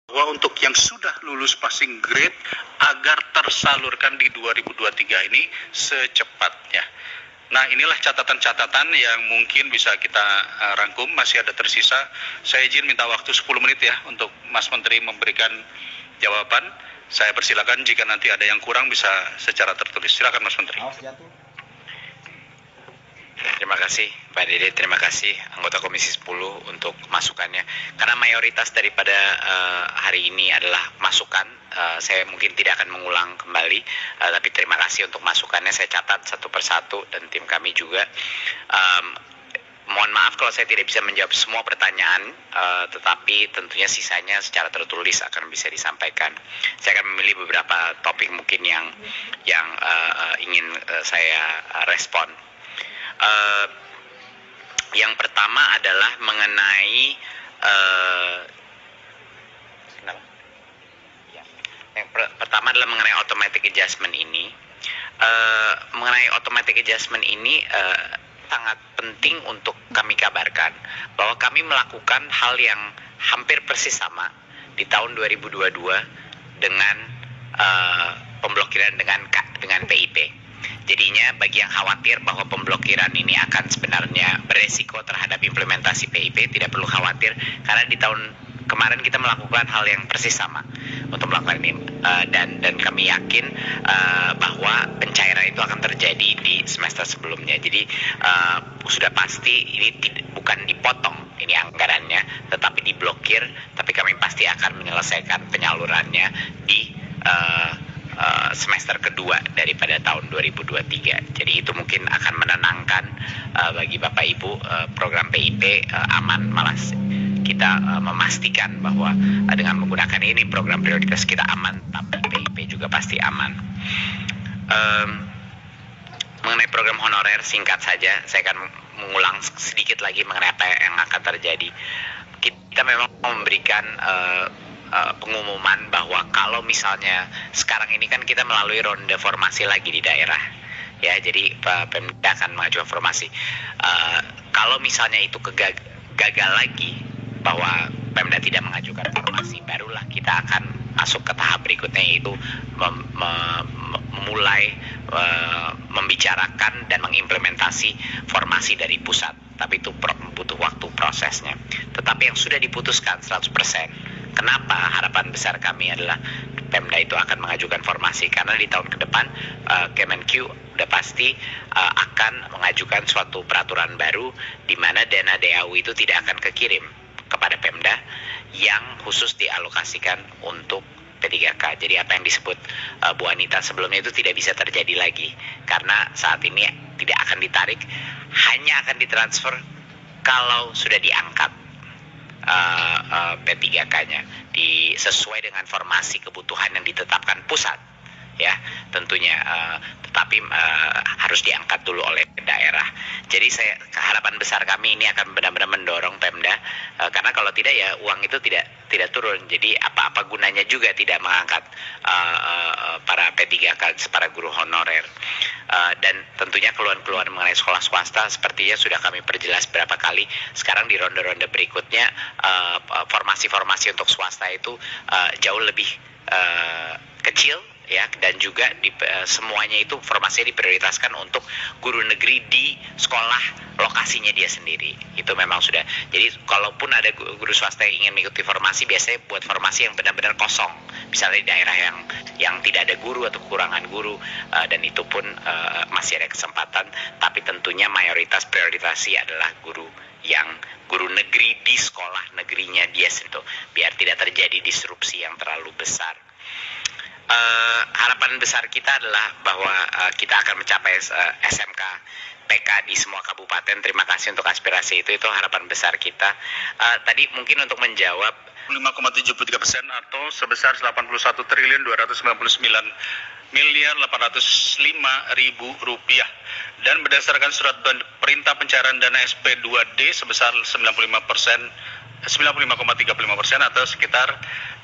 bahwa untuk yang sudah lulus passing grade agar tersalurkan di 2023 ini secepatnya. Nah, inilah catatan-catatan yang mungkin bisa kita rangkum, masih ada tersisa. Saya izin minta waktu 10 menit ya untuk Mas Menteri memberikan jawaban. Saya persilakan jika nanti ada yang kurang bisa secara tertulis. Silakan Mas Menteri. Terima kasih Pak Dede, terima kasih anggota Komisi 10 untuk masukannya. Karena mayoritas daripada hari ini adalah masukan, saya mungkin tidak akan mengulang kembali, tapi terima kasih untuk masukannya. Saya catat satu persatu dan tim kami juga. Mohon maaf kalau saya tidak bisa menjawab semua pertanyaan, tetapi tentunya sisanya secara tertulis akan bisa disampaikan. Saya akan memilih beberapa topik mungkin yang ingin saya respon. Yang pertama adalah mengenai automatic adjustment ini. Mengenai automatic adjustment ini sangat penting untuk kami kabarkan bahwa kami melakukan hal yang hampir persis sama di tahun 2022 dengan pemblokiran dengan PIP. Jadinya bagi yang khawatir bahwa pemblokiran ini akan sebenarnya beresiko terhadap implementasi PIP, tidak perlu khawatir karena di tahun kemarin kita melakukan hal yang persis sama untuk melakukan ini, dan kami yakin bahwa pencairan itu akan terjadi di semester sebelumnya. Jadi sudah pasti ini bukan dipotong ini anggarannya, tetapi diblokir, tapi kami pasti akan menyelesaikan penyalurannya di semester kedua daripada tahun 2023. Jadi itu mungkin akan menenangkan bagi Bapak Ibu, program PIP aman, malah kita memastikan bahwa dengan menggunakan ini program prioritas kita aman, tapi PIP juga pasti aman. Mengenai program honorer, singkat saja, saya akan mengulang sedikit lagi mengenai apa yang akan terjadi. Kita memang memberikan pengumuman bahwa kalau misalnya sekarang ini kan kita melalui ronde formasi lagi di daerah, ya, jadi Pemda akan mengajukan formasi. Kalau misalnya itu gagal lagi bahwa Pemda tidak mengajukan formasi, barulah kita akan masuk ke tahap berikutnya, yaitu memulai membicarakan dan mengimplementasi formasi dari pusat. Tapi itu butuh waktu prosesnya. Tetapi yang sudah diputuskan 100%. Kenapa harapan besar kami adalah Pemda itu akan mengajukan formasi? Karena di tahun ke depan Kemenq udah pasti akan mengajukan suatu peraturan baru di mana dana DAU itu tidak akan kekirim kepada Pemda yang khusus dialokasikan untuk P3K. Jadi apa yang disebut Bu Anita sebelumnya itu tidak bisa terjadi lagi, karena saat ini tidak akan ditarik, hanya akan ditransfer kalau sudah diangkat P3K-nya sesuai dengan formasi kebutuhan yang ditetapkan pusat, ya tentunya, tetapi harus diangkat dulu oleh daerah. Jadi harapan besar kami ini akan benar-benar mendorong Pemda, karena kalau tidak ya uang itu tidak turun. Jadi apa gunanya juga tidak mengangkat para P3K, para guru honorer. Dan tentunya keluhan-keluhan mengenai sekolah swasta sepertinya sudah kami perjelas berapa kali. Sekarang di ronde-ronde berikutnya formasi-formasi untuk swasta itu jauh lebih kecil, ya, dan juga semuanya itu formasinya diprioritaskan untuk guru negeri di sekolah lokasinya dia sendiri. Itu memang sudah. Jadi kalaupun ada guru swasta yang ingin mengikuti formasi, biasanya buat formasi yang benar-benar kosong, misalnya di daerah yang tidak ada guru atau kekurangan guru, dan itu pun masih ada kesempatan. Tapi tentunya mayoritas prioritasi adalah guru negeri di sekolah negerinya dia sendiri, biar tidak terjadi disrupsi yang terlalu besar. Harapan besar kita adalah bahwa kita akan mencapai SMK PK di semua kabupaten. Terima kasih untuk aspirasi itu harapan besar kita. Tadi mungkin untuk menjawab 5,73% atau sebesar 81.299.805.000 rupiah, dan berdasarkan surat perintah pencairan dana SP2D sebesar 95,35% atau sekitar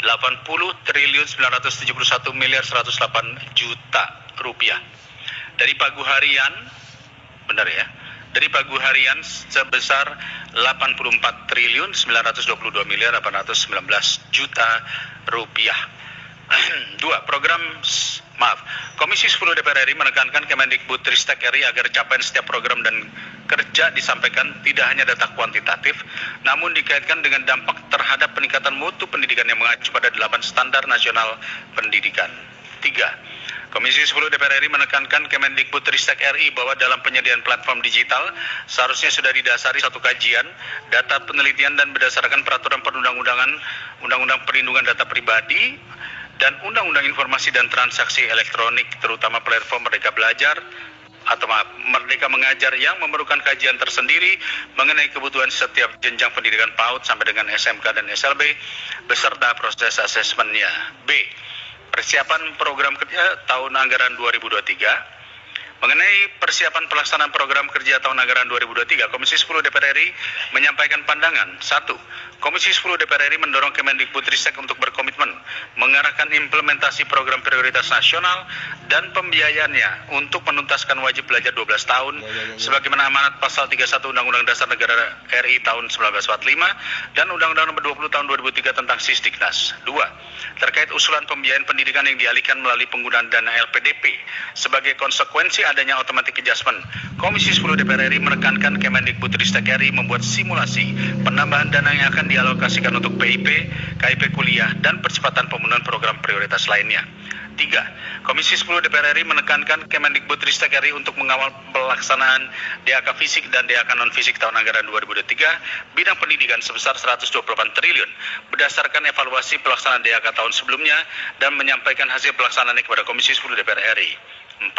80.971.108 juta rupiah. Dari pagu harian, benar ya? Dari pagu harian sebesar 84.922.819 juta rupiah. 2. Komisi 10 DPR RI menekankan Kemendikbudristek RI agar capaian setiap program dan kerja disampaikan tidak hanya data kuantitatif, namun dikaitkan dengan dampak terhadap peningkatan mutu pendidikan yang mengacu pada 8 standar nasional pendidikan. 3. Komisi 10 DPR RI menekankan Kemendikbudristek RI bahwa dalam penyediaan platform digital seharusnya sudah didasari satu kajian, data penelitian dan berdasarkan peraturan perundang-undangan, Undang-Undang Perlindungan Data Pribadi, dan Undang-Undang Informasi dan Transaksi Elektronik, terutama platform Merdeka Belajar atau Merdeka Mengajar yang memerlukan kajian tersendiri mengenai kebutuhan setiap jenjang pendidikan PAUD sampai dengan SMK dan SLB beserta proses asesmennya. B. Persiapan program kerja tahun anggaran 2023. Mengenai persiapan pelaksanaan program kerja tahun anggaran 2023, Komisi 10 DPR RI menyampaikan pandangan. 1. Komisi 10 DPR RI mendorong Kemendikbudristek untuk berkomitmen mengarahkan implementasi program prioritas nasional dan pembiayaannya untuk menuntaskan wajib belajar 12 tahun sebagaimana amanat pasal 31 Undang-Undang Dasar Negara RI tahun 1945 dan Undang-Undang Nomor 20 tahun 2003 tentang Sisdiknas. 2. Terkait usulan pembiayaan pendidikan yang dialihkan melalui penggunaan dana LPDP sebagai konsekuensi adanya automatic adjustment, Komisi 10 DPR RI menekankan Kemendikbudristek RI membuat simulasi penambahan dana yang akan dialokasikan untuk PIP, KIP kuliah, dan percepatan pemenuhan program prioritas lainnya. 3. Komisi 10 DPR RI menekankan Kemendikbudristek RI untuk mengawal pelaksanaan DAK fisik dan DAK non-fisik tahun anggaran 2023 bidang pendidikan sebesar 128 triliun berdasarkan evaluasi pelaksanaan DAK tahun sebelumnya dan menyampaikan hasil pelaksanaannya kepada Komisi 10 DPR RI. 4.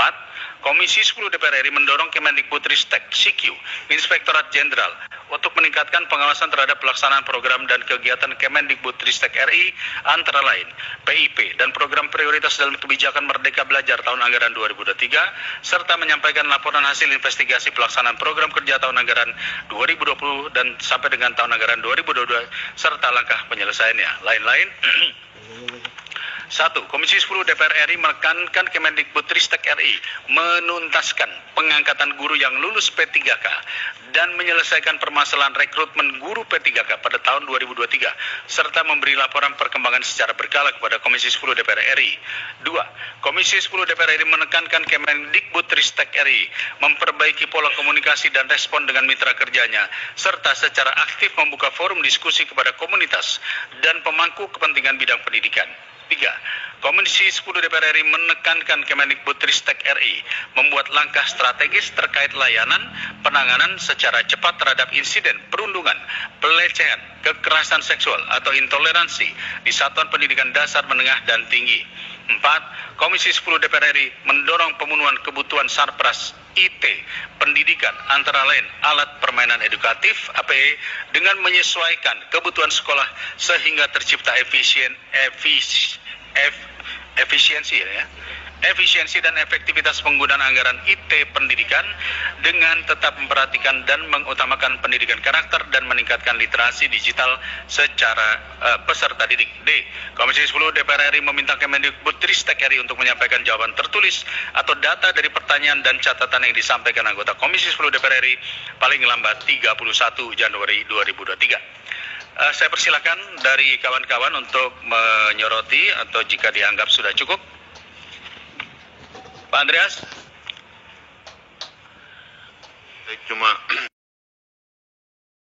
Komisi 10 DPR RI mendorong Kemendikbudristek (SIKYU) Inspektorat Jenderal untuk meningkatkan pengawasan terhadap pelaksanaan program dan kegiatan Kemendikbudristek RI antara lain PIP dan program prioritas dalam kebijakan Merdeka Belajar tahun anggaran 2023 serta menyampaikan laporan hasil investigasi pelaksanaan program kerja tahun anggaran 2020 dan sampai dengan tahun anggaran 2022 serta langkah penyelesaiannya. Lain-lain. 1. Komisi 10 DPR RI menekankan Kemendikbudristek RI menuntaskan pengangkatan guru yang lulus P3K dan menyelesaikan permasalahan rekrutmen guru P3K pada tahun 2023 serta memberi laporan perkembangan secara berkala kepada Komisi 10 DPR RI. 2. Komisi 10 DPR RI menekankan Kemendikbudristek RI memperbaiki pola komunikasi dan respon dengan mitra kerjanya serta secara aktif membuka forum diskusi kepada komunitas dan pemangku kepentingan bidang pendidikan. 3. Komisi 10 DPR RI menekankan Kemendikbudristek RI membuat langkah strategis terkait layanan penanganan secara cepat terhadap insiden perundungan, pelecehan, kekerasan seksual atau intoleransi di satuan pendidikan dasar, menengah, dan tinggi. 4. Komisi 10 DPR RI mendorong pemenuhan kebutuhan sarpras IT pendidikan antara lain alat permainan edukatif APE dengan menyesuaikan kebutuhan sekolah sehingga tercipta efisiensi dan efektivitas penggunaan anggaran IT pendidikan dengan tetap memperhatikan dan mengutamakan pendidikan karakter dan meningkatkan literasi digital secara peserta didik. D. Komisi 10 DPR RI meminta Kemendikbudristek RI untuk menyampaikan jawaban tertulis atau data dari pertanyaan dan catatan yang disampaikan anggota Komisi 10 DPR RI paling lambat 31 Januari 2023. Saya persilakan dari kawan-kawan untuk menyoroti atau jika dianggap sudah cukup. Pak Andreas? Cuma